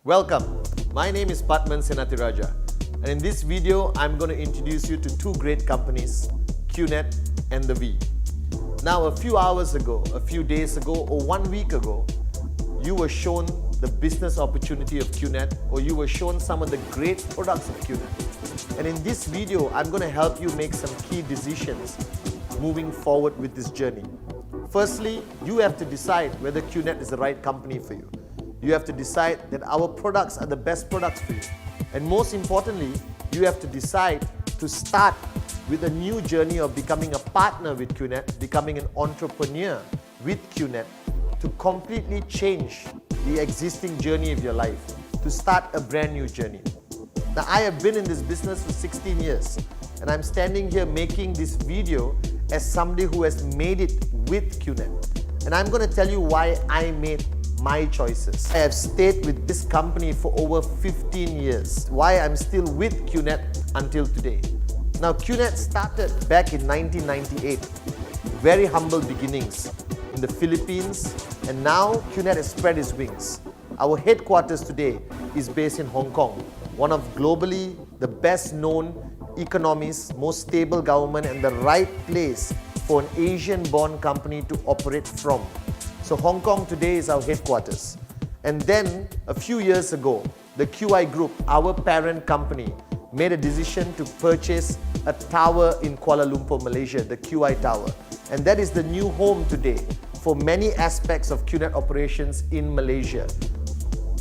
Welcome, my name is Pathman Senathirajah, and in this video I'm going to introduce you to two great companies, QNet and the V. Now a few hours ago, a few days ago or 1 week ago, you were shown the business opportunity of QNet, or you were shown some of the great products of QNet. And in this video I'm going to help you make some key decisions moving forward with this journey. Firstly, you have to decide whether QNet is the right company for you. You have to decide that our products are the best products for you. And most importantly, you have to decide to start with a new journey of becoming a partner with QNet, becoming an entrepreneur with QNet, to completely change the existing journey of your life, to start a brand new journey. Now, I have been in this business for 16 years, and I'm standing here making this video as somebody who has made it with QNet. And I'm going to tell you why I made my choices. I have stayed with this company for over 15 years. Why I'm still with QNet until today. Now, QNet started back in 1998. Very humble beginnings in the Philippines, and now QNet has spread its wings. Our headquarters today is based in Hong Kong, one of globally the best known economies, most stable government, and the right place for an Asian-born company to operate from. So Hong Kong today is our headquarters. And then a few years ago, the QI Group, our parent company, made a decision to purchase a tower in Kuala Lumpur, Malaysia, the QI Tower. And that is the new home today for many aspects of QNet operations in Malaysia.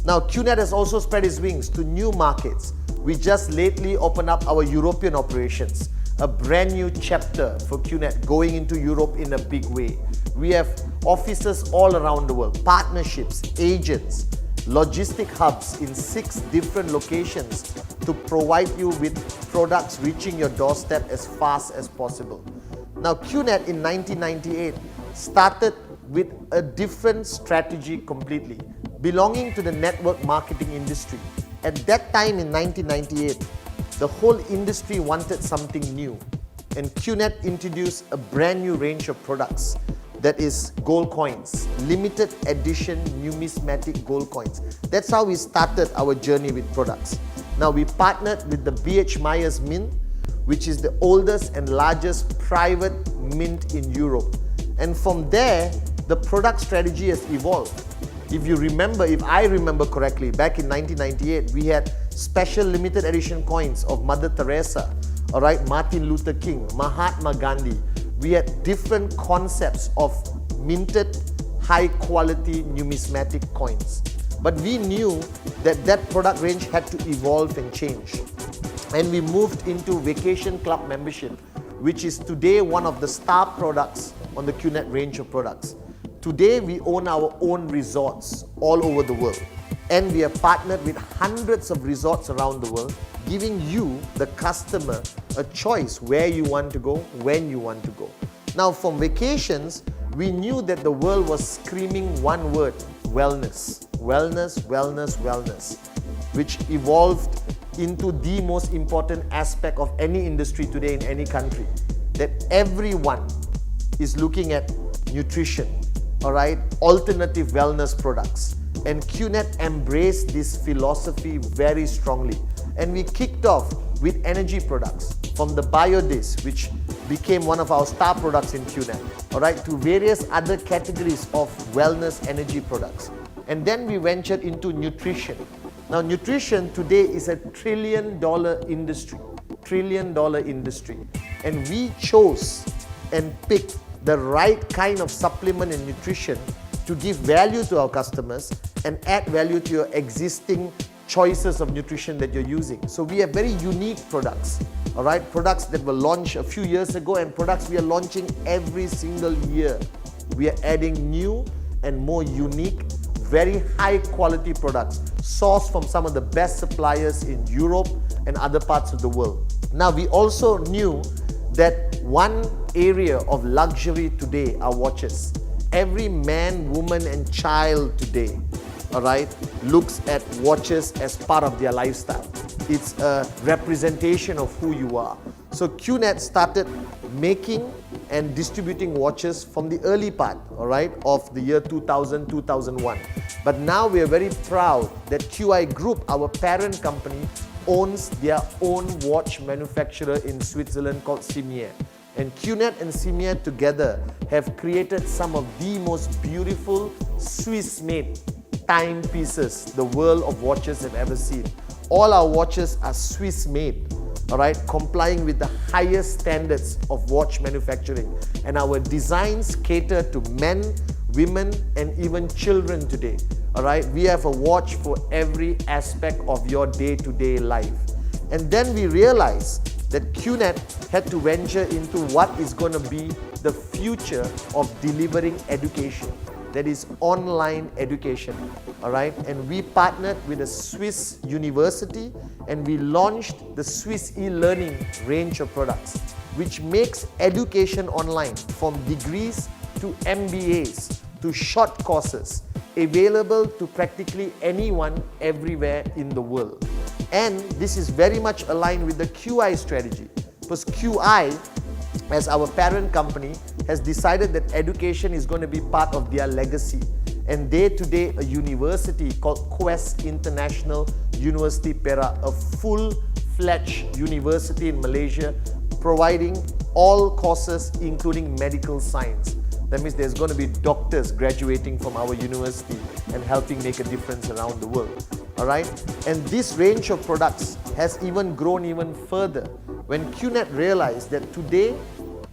Now, QNet has also spread its wings to new markets. We just lately opened up our European operations, a brand new chapter for QNet going into Europe in a big way. We have offices all around the world, partnerships, agents, logistic hubs in 6 different locations to provide you with products reaching your doorstep as fast as possible. Now, QNet in 1998 started with a different strategy completely, belonging to the network marketing industry. At that time in 1998, the whole industry wanted something new, and QNet introduced a brand new range of products. That is gold coins, limited edition numismatic gold coins. That's how we started our journey with products. Now, we partnered with the B.H. Myers Mint, which is the oldest and largest private mint in Europe. And from there, the product strategy has evolved. If you remember, if I remember correctly, back in 1998, we had special limited edition coins of Mother Teresa, all right, Martin Luther King, Mahatma Gandhi. We had different concepts of minted, high-quality numismatic coins. But we knew that that product range had to evolve and change. And we moved into Vacation Club membership, which is today one of the star products on the QNet range of products. Today, we own our own resorts all over the world. And we have partnered with hundreds of resorts around the world, giving you, the customer, a choice where you want to go, when you want to go. Now, from vacations, we knew that the world was screaming one word: wellness. Wellness, wellness, wellness, which evolved into the most important aspect of any industry today in any country, that everyone is looking at nutrition, all right, alternative wellness products. And QNet embraced this philosophy very strongly. And we kicked off with energy products, from the BioDisc, which became one of our star products in QNet, all right, to various other categories of wellness energy products. And then we ventured into nutrition. Now, nutrition today is a $1 trillion industry, $1 trillion industry. And we chose and picked the right kind of supplement and nutrition to give value to our customers and add value to your existing choices of nutrition that you're using. So we have very unique products, all right? Products that were launched a few years ago and products we are launching every single year. We are adding new and more unique, very high quality products sourced from some of the best suppliers in Europe and other parts of the world. Now, we also knew that one area of luxury today are watches. Every man, woman, and child today, all right, looks at watches as part of their lifestyle. It's a representation of who you are. So QNet started making and distributing watches from the early part, all right, of the year 2000, 2001. But now we are very proud that QI Group, our parent company, owns their own watch manufacturer in Switzerland called Simier. And QNet and Simier together have created some of the most beautiful Swiss-made timepieces the world of watches have ever seen. All our watches are Swiss-made, all right, complying with the highest standards of watch manufacturing. And our designs cater to men, women, and even children today. All right, we have a watch for every aspect of your day-to-day life. And then we realized that QNet had to venture into what is going to be the future of delivering education. That is online education, all right? And we partnered with a Swiss university and we launched the Swiss e-learning range of products, which makes education online from degrees to MBAs to short courses available to practically anyone everywhere in the world. And this is very much aligned with the QI strategy, because QI, as our parent company, has decided that education is going to be part of their legacy. And they today a university called Quest International University Perak, a full-fledged university in Malaysia, providing all courses including medical science. That means there's going to be doctors graduating from our university and helping make a difference around the world. All right? And this range of products has even grown even further when QNet realized that today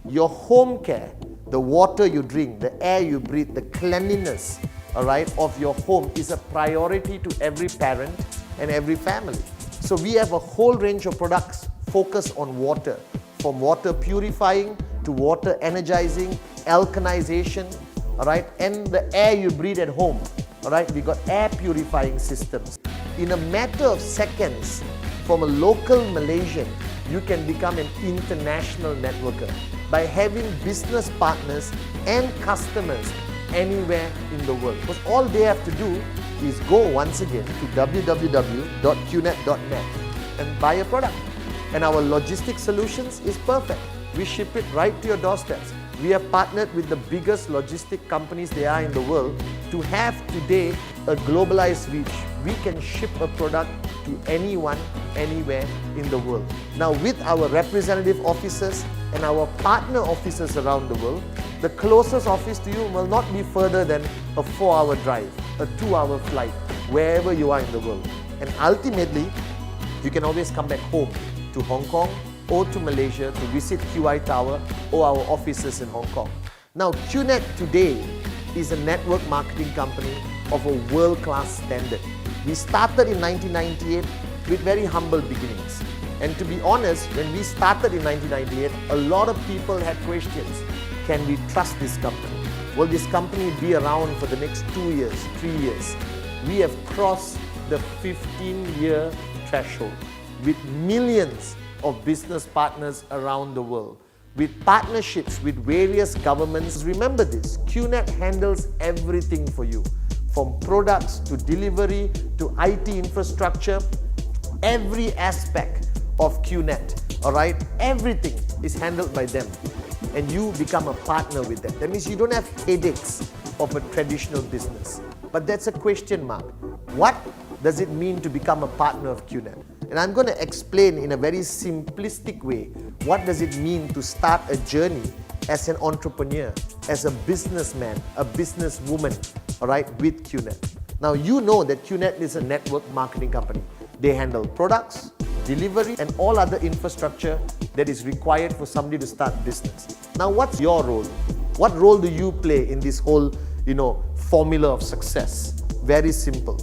your home care, the water you drink, the air you breathe, the cleanliness, all right, of your home is a priority to every parent and every family. So we have a whole range of products focused on water, from water purifying to water energizing, alkalization, all right, and the air you breathe at home, all right, we got air purifying systems. In a matter of seconds, from a local Malaysian, you can become an international networker by having business partners and customers anywhere in the world. Because all they have to do is go once again to www.qnet.net and buy a product. And our logistics solutions is perfect. We ship it right to your doorsteps. We have partnered with the biggest logistic companies there are in the world to have today a globalized reach. We can ship a product to anyone, anywhere in the world. Now with our representative offices and our partner offices around the world, the closest office to you will not be further than a 4-hour drive, a 2-hour flight, wherever you are in the world. And ultimately, you can always come back home to Hong Kong or to Malaysia to visit QI Tower or our offices in Hong Kong. Now, QNet today is a network marketing company of a world-class standard. We started in 1998 with very humble beginnings. And to be honest, when we started in 1998, a lot of people had questions. Can we trust this company? Will this company be around for the next 2 years, 3 years? We have crossed the 15-year threshold with millions of business partners around the world, with partnerships with various governments. Remember this, QNet handles everything for you, from products to delivery to IT infrastructure, every aspect of QNet, all right? Everything is handled by them, and you become a partner with them. That means you don't have headaches of a traditional business. But that's a question mark. What does it mean to become a partner of QNet? And I'm going to explain in a very simplistic way, what does it mean to start a journey as an entrepreneur, as a businessman, a businesswoman, all right, with QNet. Now, you know that QNet is a network marketing company. They handle products, delivery, and all other infrastructure that is required for somebody to start business. Now, what's your role? What role do you play in this whole, formula of success? Very simple.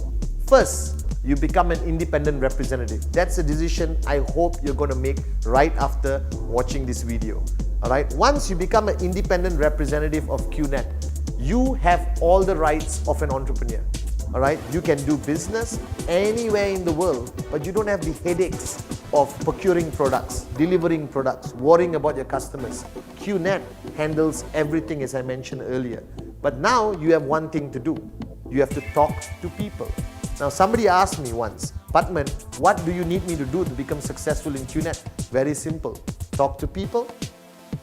First, you become an independent representative. That's a decision I hope you're going to make right after watching this video. All right. Once you become an independent representative of QNet, you have all the rights of an entrepreneur. All right. You can do business anywhere in the world, but you don't have the headaches of procuring products, delivering products, worrying about your customers. QNet handles everything, as I mentioned earlier. But now you have one thing to do. You have to talk to people. Now, somebody asked me once, Pathman, what do you need me to do to become successful in QNet? Very simple. Talk to people,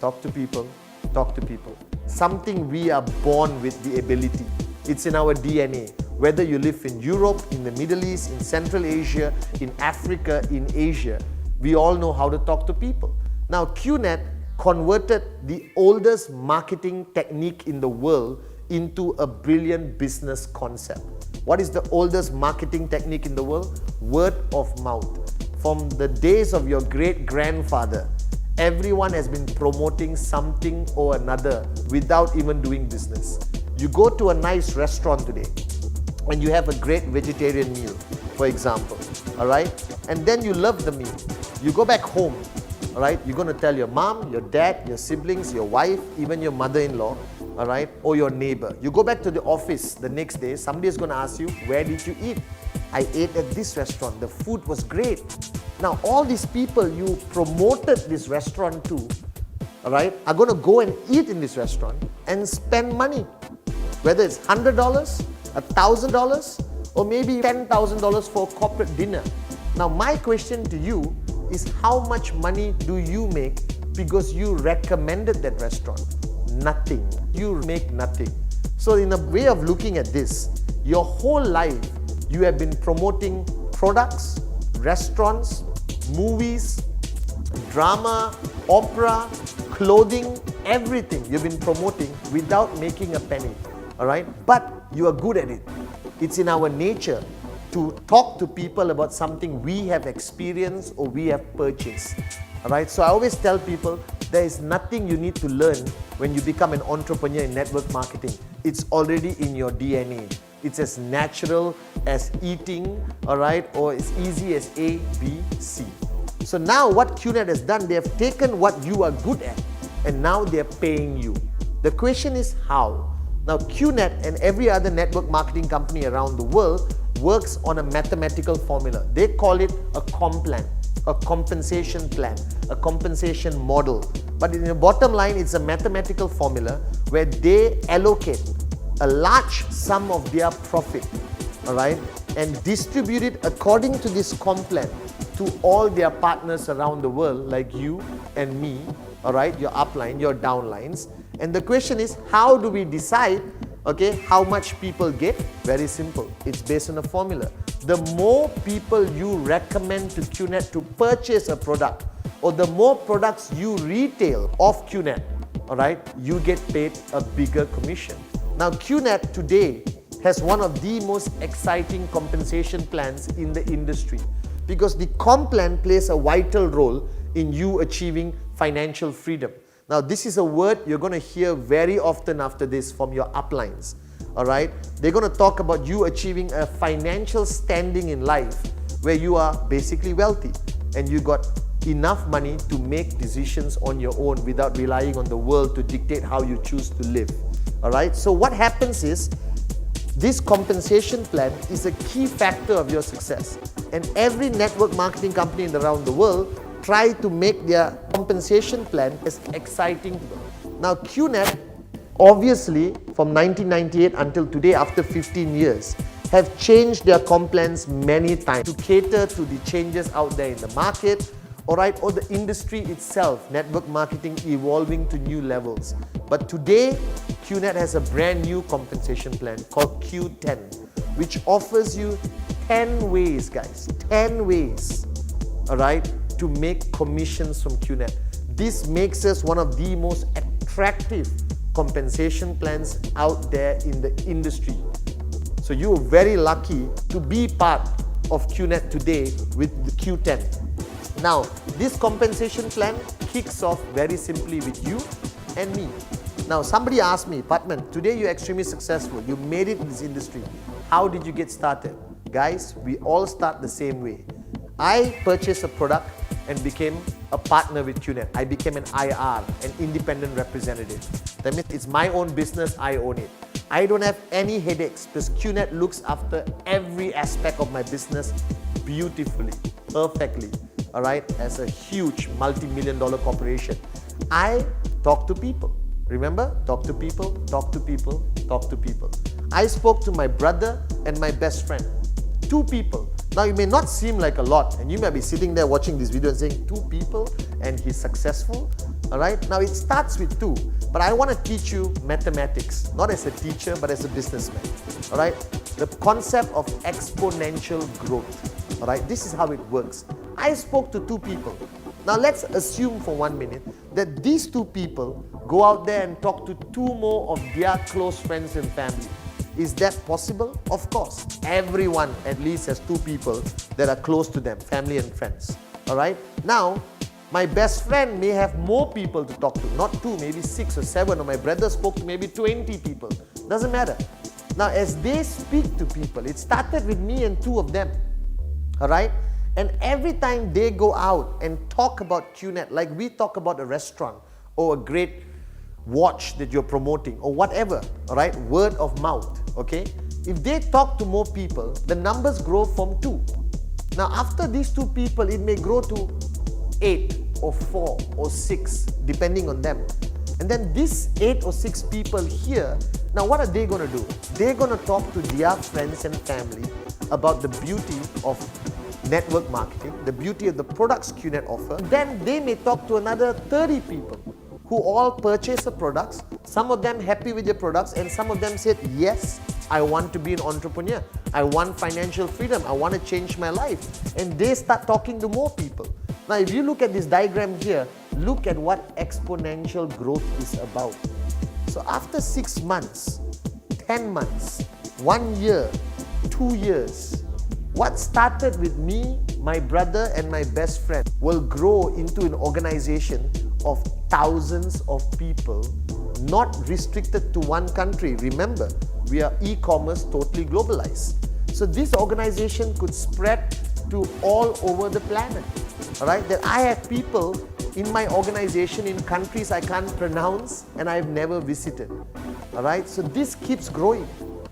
talk to people, talk to people. Something we are born with the ability. It's in our DNA. Whether you live in Europe, in the Middle East, in Central Asia, in Africa, in Asia, we all know how to talk to people. Now, QNet converted the oldest marketing technique in the world into a brilliant business concept. What is the oldest marketing technique in the world? Word of mouth. From the days of your great-grandfather, everyone has been promoting something or another without even doing business. You go to a nice restaurant today and you have a great vegetarian meal, for example, all right? And then you love the meal. You go back home, all right? You're going to tell your mom, your dad, your siblings, your wife, even your mother-in-law, all right, or your neighbor. You go back to the office the next day, somebody is going to ask you, where did you eat? I ate at this restaurant, the food was great. Now, all these people you promoted this restaurant to, all right, are going to go and eat in this restaurant and spend money. Whether it's $100, $1,000, or maybe $10,000 for a corporate dinner. Now, my question to you is, how much money do you make because you recommended that restaurant? Nothing. You make nothing. So in a way of looking at this, your whole life you have been promoting products, restaurants, movies, drama, opera, clothing, everything you've been promoting without making a penny. All right? But you are good at it. It's in our nature to talk to people about something we have experienced or we have purchased. All right? So I always tell people, there is nothing you need to learn when you become an entrepreneur in network marketing. It's already in your DNA. It's as natural as eating, all right, or as easy as A, B, C. So now what QNet has done, they have taken what you are good at and now they are paying you. The question is how? Now QNet and every other network marketing company around the world works on a mathematical formula. They call it a comp plan, a compensation plan, a compensation model. But in the bottom line, it's a mathematical formula where they allocate a large sum of their profit, all right, and distribute it according to this comp plan to all their partners around the world, like you and me, all right, your upline, your downlines. And the question is, how do we decide, okay, how much people get? Very simple. It's based on a formula. The more people you recommend to QNet to purchase a product, or the more products you retail of QNet, all right, you get paid a bigger commission. Now, QNet today has one of the most exciting compensation plans in the industry because the comp plan plays a vital role in you achieving financial freedom. Now, this is a word you're going to hear very often after this from your uplines. All right? They're going to talk about you achieving a financial standing in life where you are basically wealthy and you got enough money to make decisions on your own without relying on the world to dictate how you choose to live. All right? So what happens is, this compensation plan is a key factor of your success. And every network marketing company around the world try to make their compensation plan as exciting to them. Now QNet, obviously from 1998 until today, after 15 years, have changed their comp plans many times to cater to the changes out there in the market, all right, or the industry itself, network marketing evolving to new levels. But today, QNet has a brand new compensation plan called Q10, which offers you 10 ways, guys, 10 ways, all right, to make commissions from QNet. This makes us one of the most attractive compensation plans out there in the industry. So you are very lucky to be part of QNet today with the Q10. Now, this compensation plan kicks off very simply with you and me. Now, somebody asked me, Pathman, today you're extremely successful. You made it in this industry. How did you get started? Guys, we all start the same way. I purchased a product and became a partner with QNet. I became an IR, an independent representative. That means it's my own business, I own it. I don't have any headaches because QNet looks after every aspect of my business beautifully, perfectly. All right, as a huge multi-million-dollar corporation. I talk to people. Remember? Talk to people, talk to people, talk to people. I spoke to my brother and my best friend. 2 people. Now, it may not seem like a lot, and you may be sitting there watching this video and saying, 2 people and he's successful. All right, now it starts with 2, but I want to teach you mathematics, not as a teacher, but as a businessman. All right, the concept of exponential growth. All right, this is how it works. I spoke to two people. Now let's assume for 1 minute that these two people go out there and talk to two more of their close friends and family. Is that possible? Of course. Everyone at least has two people that are close to them, family and friends. All right. Now, my best friend may have more people to talk to, not two, maybe 6 or 7, or my brother spoke to maybe 20 people. Doesn't matter. Now, as they speak to people, it started with me and two of them. All right. And every time they go out and talk about QNet, like we talk about a restaurant or a great watch that you're promoting or whatever, all right, word of mouth, okay? If they talk to more people, the numbers grow from 2. Now, after these two people, it may grow to 8 or 4 or 6, depending on them. And then these 8 or 6 people here, now what are they going to do? They're going to talk to their friends and family about the beauty of network marketing, the beauty of the products QNet offer. Then they may talk to another 30 people who all purchase the products, some of them happy with their products, and some of them said, yes, I want to be an entrepreneur. I want financial freedom. I want to change my life. And they start talking to more people. Now, if you look at this diagram here, look at what exponential growth is about. So after 6 months, 10 months, 1 year, 2 years, what started with me, my brother, and my best friend will grow into an organization of thousands of people, not restricted to one country. Remember, we are e-commerce totally globalized. So this organization could spread to all over the planet. All right, that I have people in my organization in countries I can't pronounce and I've never visited. All right, so this keeps growing.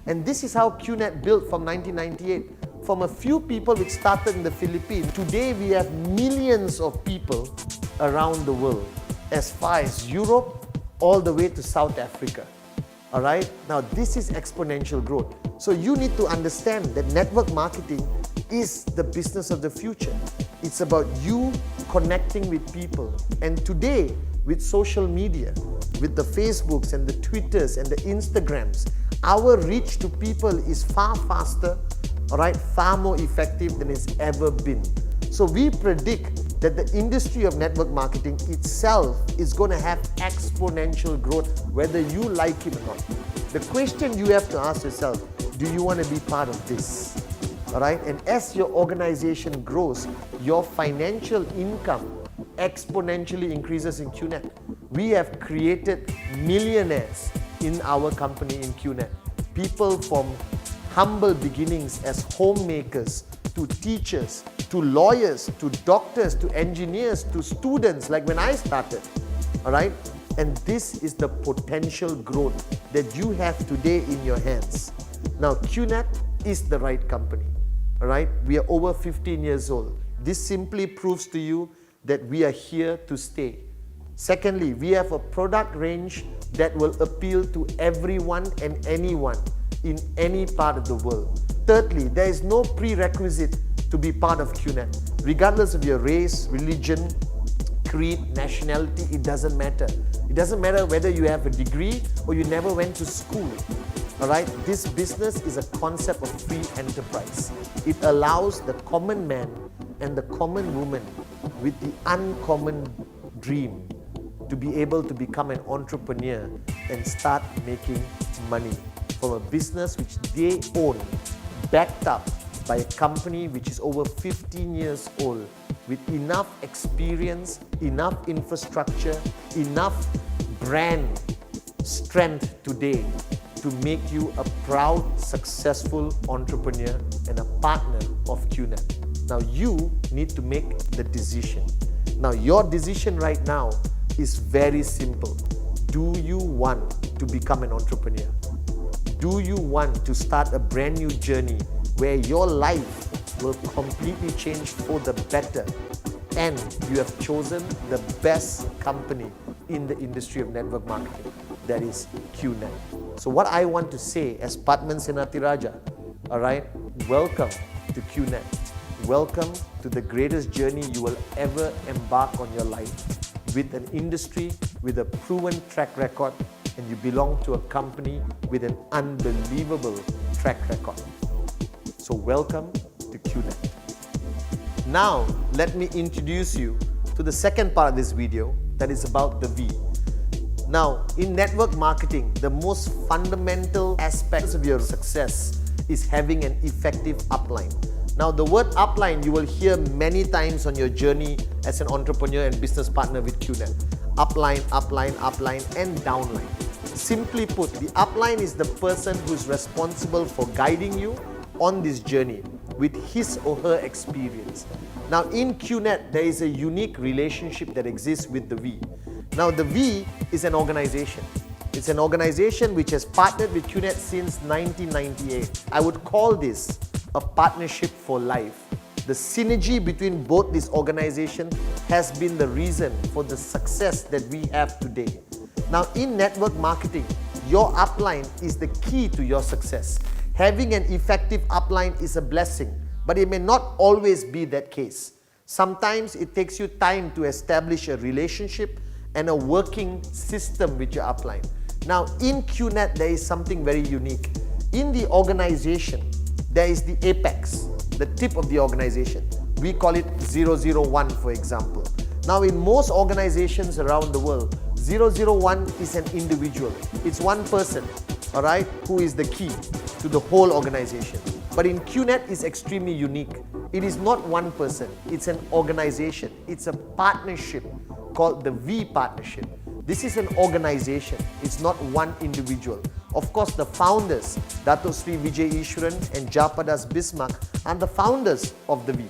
And this is how QNet built from 1998. From a few people which started in the Philippines, today we have millions of people around the world, as far as Europe, all the way to South Africa. All right? Now, this is exponential growth. So you need to understand that network marketing is the business of the future. It's about you connecting with people. And today, with social media, with the Facebooks and the Twitters and the Instagrams, our reach to people is far faster, all right, far more effective than it's ever been. So we predict that the industry of network marketing itself is going to have exponential growth, whether you like it or not. The question you have to ask yourself, do you want to be part of this? All right, and as your organization grows, your financial income exponentially increases in QNet. We have created millionaires in our company in QNet. People from humble beginnings as homemakers, to teachers, to lawyers, to doctors, to engineers, to students, like when I started. All right? And this is the potential growth that you have today in your hands. Now, QNet is the right company. All right? We are over 15 years old. This simply proves to you that we are here to stay. Secondly, we have a product range that will appeal to everyone and anyone in any part of the world. Thirdly, there is no prerequisite to be part of QNet. Regardless of your race, religion, creed, nationality, it doesn't matter. It doesn't matter whether you have a degree or you never went to school. All right? This business is a concept of free enterprise. It allows the common man and the common woman with the uncommon dream to be able to become an entrepreneur and start making money from a business which they own, backed up by a company which is over 15 years old, with enough experience, enough infrastructure, enough brand strength today to make you a proud, successful entrepreneur and a partner of QNet. Now you need to make the decision. Now your decision right now is very simple. Do you want to become an entrepreneur? Do you want to start a brand new journey where your life will completely change for the better, and you have chosen the best company in the industry of network marketing, that is QNet. So what I want to say as Pathman Senathirajah, all right, welcome to QNet. Welcome to the greatest journey you will ever embark on your life, with an industry with a proven track record, and you belong to a company with an unbelievable track record. So welcome to QNet. Now, let me introduce you to the second part of this video, that is about the V. Now, in network marketing, the most fundamental aspects of your success is having an effective upline. Now, the word upline you will hear many times on your journey as an entrepreneur and business partner with QNet. Upline, upline, upline, and downline. Simply put, the upline is the person who is responsible for guiding you on this journey with his or her experience. Now, in QNet, there is a unique relationship that exists with the V. Now, the V is an organization. It's an organization which has partnered with QNet since 1998. I would call this a partnership for life. The synergy between both these organizations has been the reason for the success that we have today. Now, in network marketing, your upline is the key to your success. Having an effective upline is a blessing, but it may not always be that case. Sometimes it takes you time to establish a relationship and a working system with your upline. Now, in QNet, there is something very unique. In the organization, there is the apex, the tip of the organization. We call it 001, for example. Now, in most organizations around the world, 001 is an individual. It's one person, all right, who is the key to the whole organization. But in QNet, it's extremely unique. It is not one person, it's an organization. It's a partnership called the V partnership. This is an organization, it's not one individual. Of course, the founders, Dato Sri Vijay Ishwaran and Japadas Bismarck, are the founders of the V.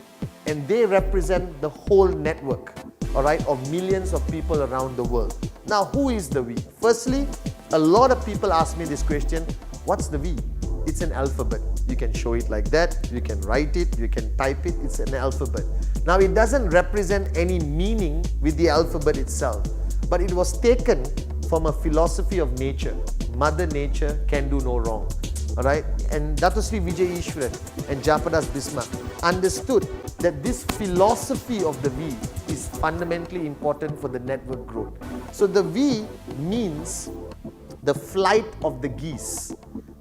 And they represent the whole network, all right, of millions of people around the world. Now, who is the V? Firstly, a lot of people ask me this question, what's the V? It's an alphabet. You can show it like that, you can write it, you can type it, it's an alphabet. Now, it doesn't represent any meaning with the alphabet itself, but it was taken from a philosophy of nature. Mother Nature can do no wrong. All right? And Dato Sri Vijay Ishwaran and Japadas Bismarck understood that this philosophy of the V is fundamentally important for the network growth. So the V means the flight of the geese.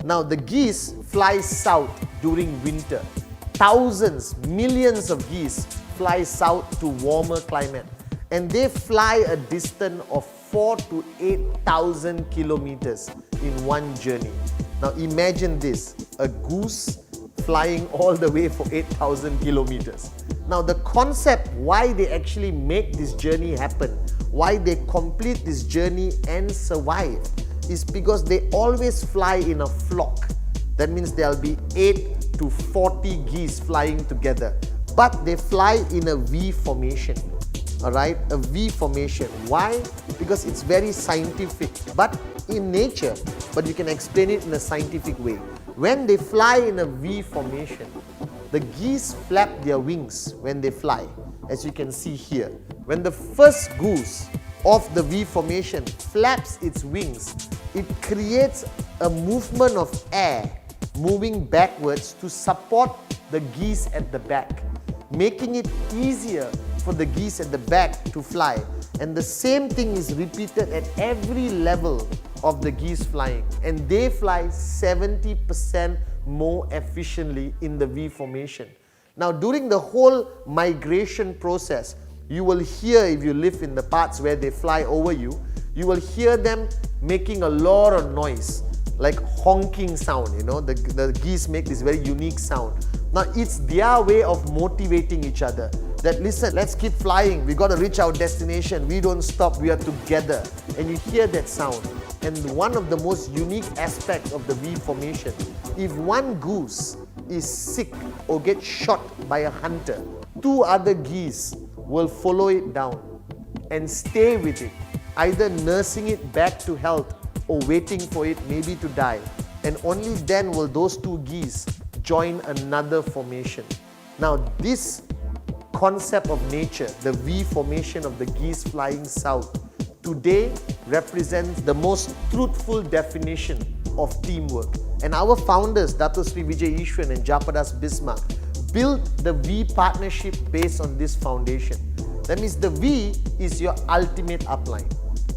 Now, the geese fly south during winter. Thousands, millions of geese fly south to warmer climate, and they fly a distance of 4,000 to 8,000 kilometers in one journey. Now, imagine this, a goose flying all the way for 8,000 kilometers. Now, the concept why they actually make this journey happen, why they complete this journey and survive, is because they always fly in a flock. That means there'll be 8 to 40 geese flying together, but they fly in a V formation. All right, a V formation. Why? Because it's very scientific, but in nature, but you can explain it in a scientific way. When they fly in a V formation, the geese flap their wings when they fly, as you can see here. When the first goose of the V formation flaps its wings, it creates a movement of air moving backwards to support the geese at the back, making it easier for the geese at the back to fly. And the same thing is repeated at every level of the geese flying, and they fly 70% more efficiently in the V formation. Now, during the whole migration process, you will hear, if you live in the parts where they fly over you, you will hear them making a lot of noise, like honking sound, you know, the geese make this very unique sound. Now, it's their way of motivating each other, that listen, let's keep flying, we got to reach our destination, we don't stop, we are together. And you hear that sound. And one of the most unique aspects of the V formation, if one goose is sick or gets shot by a hunter, 2 other geese will follow it down and stay with it, either nursing it back to health or waiting for it maybe to die. And only then will those 2 geese join another formation. Now, this concept of nature, the V formation of the geese flying south, today represents the most truthful definition of teamwork. And our founders, Dato Sri Vijay Ishwaran and Japadas Bismarck, built the V partnership based on this foundation. That means the V is your ultimate upline.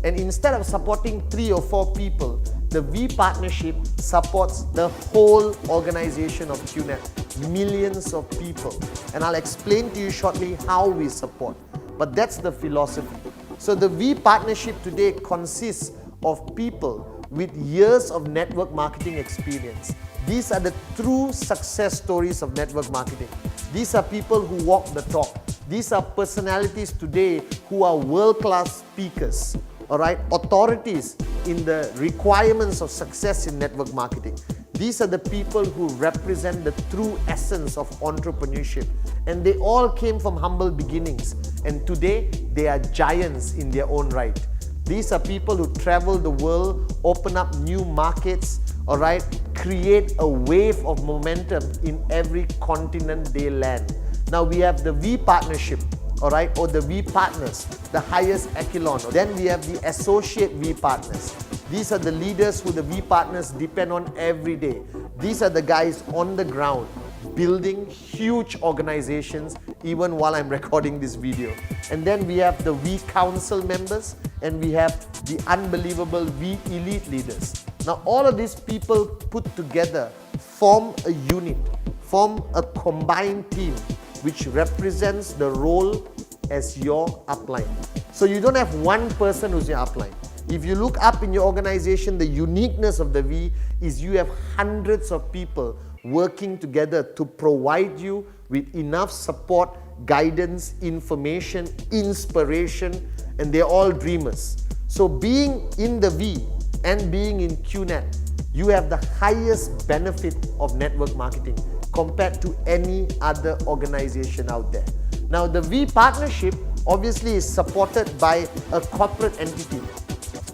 And instead of supporting 3 or 4 people, the V partnership supports the whole organization of QNet, millions of people. And I'll explain to you shortly how we support. But that's the philosophy. So the V partnership today consists of people with years of network marketing experience. These are the true success stories of network marketing. These are people who walk the talk. These are personalities today who are world-class speakers, all right, authorities in the requirements of success in network marketing. These are the people who represent the true essence of entrepreneurship. And they all came from humble beginnings. And today, they are giants in their own right. These are people who travel the world, open up new markets, all right, create a wave of momentum in every continent they land. Now we have the V partnership, all right, or the V partners, the highest echelon. Then we have the associate V partners. These are the leaders who the V partners depend on every day. These are the guys on the ground building huge organizations even while I'm recording this video. And then we have the V Council members and we have the unbelievable V Elite leaders. Now all of these people put together form a unit, form a combined team which represents the role as your upline. So you don't have one person who's your upline. If you look up in your organization, the uniqueness of the V is you have hundreds of people working together to provide you with enough support, guidance, information, inspiration, and they're all dreamers. So being in the V and being in QNet, you have the highest benefit of network marketing compared to any other organization out there. Now the V partnership obviously is supported by a corporate entity,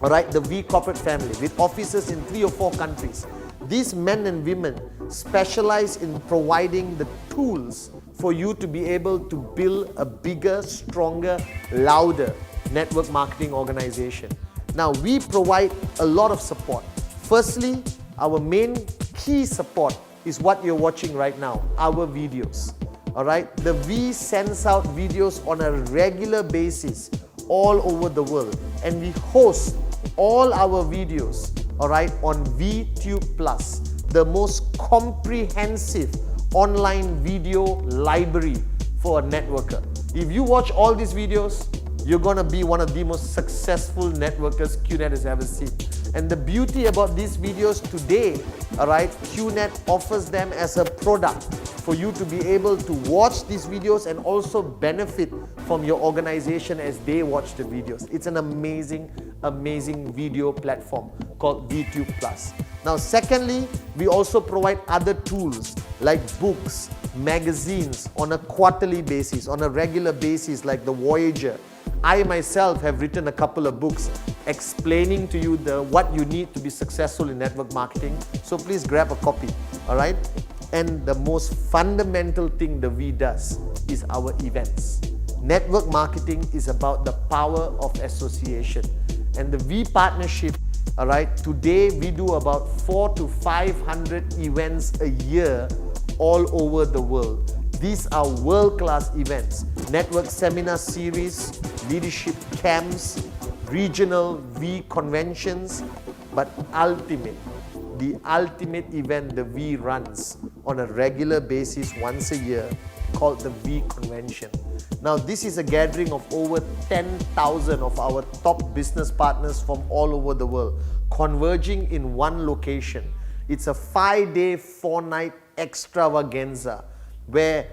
all right, the V corporate family with offices in 3 or 4 countries. These men and women specialize in providing the tools for you to be able to build a bigger, stronger, louder network marketing organization. Now we provide a lot of support. Firstly, our main key support is what you're watching right now, our videos. All right, the V sends out videos on a regular basis all over the world, and we host all our videos, all right, on VTube Plus, the most comprehensive online video library for a networker. If you watch all these videos, you're gonna be one of the most successful networkers QNet has ever seen. And the beauty about these videos today, all right, QNet offers them as a product for you to be able to watch these videos and also benefit from your organization as they watch the videos. It's an amazing, amazing video platform called VTube Plus. Now, secondly, we also provide other tools like books, magazines on a quarterly basis, on a regular basis, like the Voyager. I myself have written a couple of books explaining to you what you need to be successful in network marketing. So please grab a copy, all right? And the most fundamental thing the V does is our events. Network marketing is about the power of association. And the V partnership, all right, today we do about 400 to 500 events a year all over the world. These are world-class events, network seminar series, leadership camps, regional V conventions, but the ultimate event the V runs on a regular basis once a year called the V Convention. Now this is a gathering of over 10,000 of our top business partners from all over the world converging in one location. It's a 5-day, 4-night extravaganza where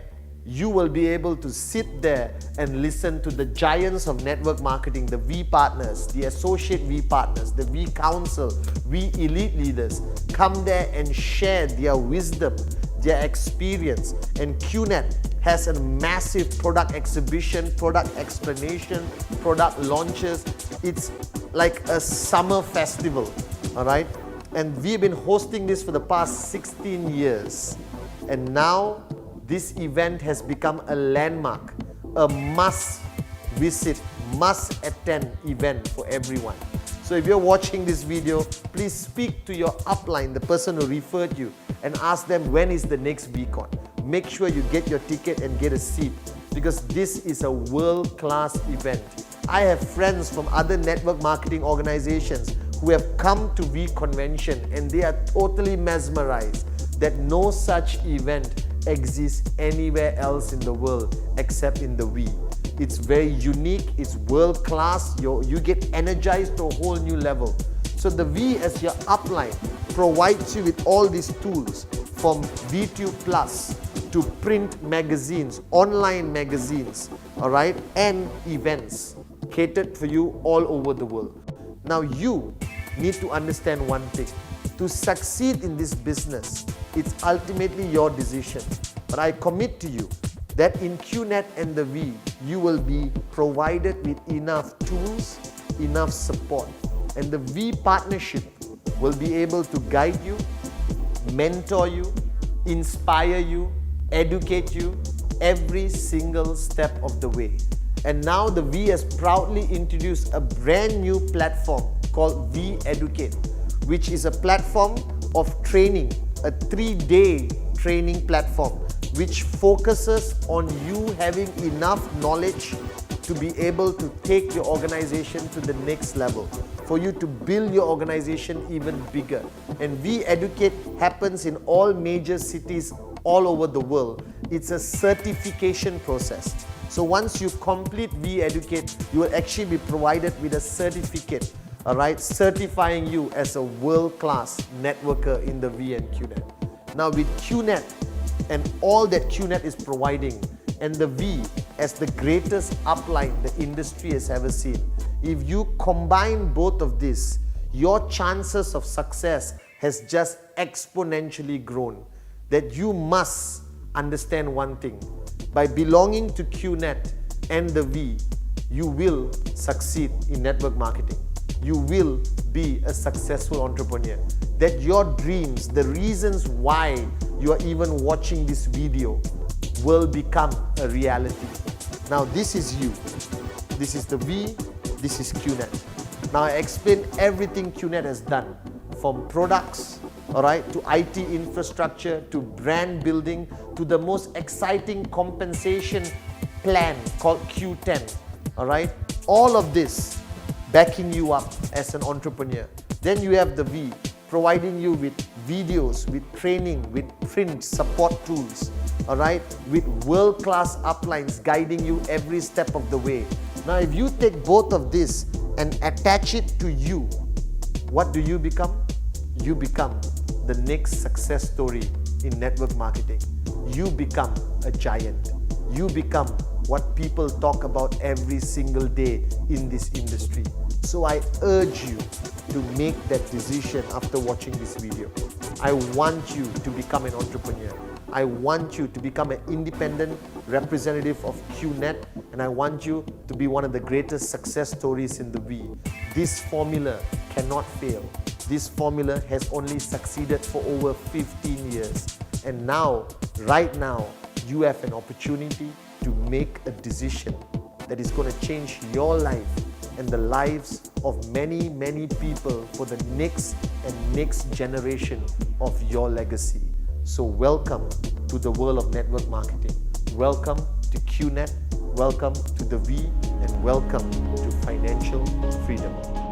you will be able to sit there and listen to the giants of network marketing, the V partners, the associate V partners, the V Council, V Elite leaders come there and share their wisdom, their experience. And QNet has a massive product exhibition, product explanation, product launches. It's like a summer festival, all right? And we've been hosting this for the past 16 years. And now this event has become a landmark, a must-visit, must-attend event for everyone. So if you're watching this video, please speak to your upline, the person who referred you, and ask them when is the next VCon. Make sure you get your ticket and get a seat because this is a world-class event. I have friends from other network marketing organizations who who have come to V Convention and they are totally mesmerized that no such event exists anywhere else in the world except in the V. It's very unique, it's world class, you get energized to a whole new level. So the V as your upline provides you with all these tools, from VTube Plus to print magazines, online magazines, all right, and events catered for you all over the world. Now you need to understand one thing. To succeed in this business, it's ultimately your decision. But I commit to you that in QNet and the V, you will be provided with enough tools, enough support. And the V partnership will be able to guide you, mentor you, inspire you, educate you every single step of the way. And now the V has proudly introduced a brand new platform called V Educate, which is a platform of training, a 3-day training platform, which focuses on you having enough knowledge to be able to take your organization to the next level, for you to build your organization even bigger. And V Educate happens in all major cities all over the world. It's a certification process. So once you complete V Educate, you will actually be provided with a certificate, all right, certifying you as a world-class networker in the V and QNet. Now with QNet and all that QNet is providing, and the V as the greatest upline the industry has ever seen, if you combine both of this, your chances of success has just exponentially grown. That you must understand one thing. By belonging to QNet and the V, you will succeed in network marketing. You will be a successful entrepreneur. That your dreams, the reasons why you are even watching this video, will become a reality. Now this is you. This is the V, this is QNet. Now I explained everything QNet has done, from products, all right, to IT infrastructure, to brand building, to the most exciting compensation plan called Q10, all right? All of this backing you up as an entrepreneur. Then you have the V, providing you with videos, with training, with print support tools, all right, with world-class uplines guiding you every step of the way. Now if you take both of this and attach it to you, what do you become? You become the next success story in network marketing. You become a giant. You become what people talk about every single day in this industry. So I urge you to make that decision after watching this video. I want you to become an entrepreneur. I want you to become an independent representative of QNet, and I want you to be one of the greatest success stories in the V. This formula cannot fail. This formula has only succeeded for over 15 years. And now, right now, you have an opportunity to make a decision that is going to change your life and the lives of many, many people for the next and next generation of your legacy. So welcome to the world of network marketing. Welcome to QNet, welcome to the V, and welcome to financial freedom.